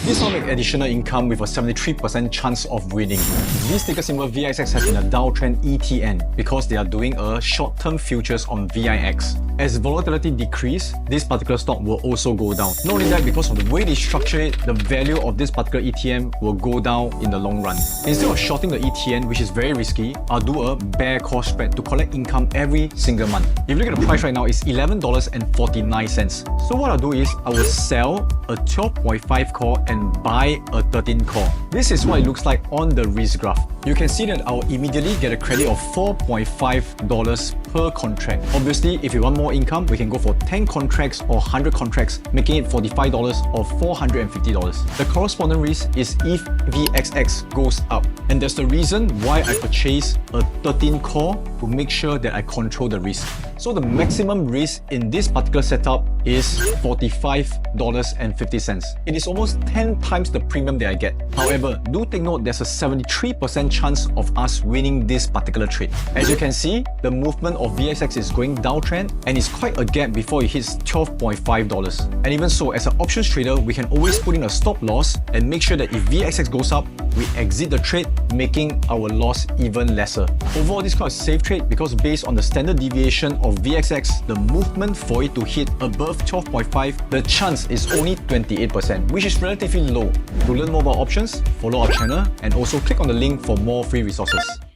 This will make additional income with a 73% chance of winning. This ticker symbol VXX has been a downtrend ETN because they are doing a short-term futures on VIX. As volatility decreases, this particular stock will also go down. Not only that, because of the way they structure it, the value of this particular ETN will go down in the long run. Instead of shorting the ETN, which is very risky, I'll do a bear call spread to collect income every single month. If you look at the price right now, it's $11.49. So what I'll do is I will sell a 12.5 call and buy a 13 call. This is what it looks like on the risk graph. You can see that I'll immediately get a credit of $4.5 per contract. Obviously, if you want more income, we can go for 10 contracts or 100 contracts, making it $45 or $450. The corresponding risk is if VXX goes up. And that's the reason why I purchase a 13 call to make sure that I control the risk. So the maximum risk in this particular setup is $45.50. It is almost 10 times the premium that I get. However, do take note there's a 73% chance of us winning this particular trade. As you can see, the movement of VXX is going downtrend and it's quite a gap before it hits $12.5. And even so, as an options trader, we can always put in a stop loss and make sure that if VXX goes up, we exit the trade, making our loss even lesser. Overall, this is quite a safe trade because based on the standard deviation of VXX, the movement for it to hit above 12.5, the chance is only 28%, which is relatively low. To learn more about options, follow our channel and also click on the link for more free resources.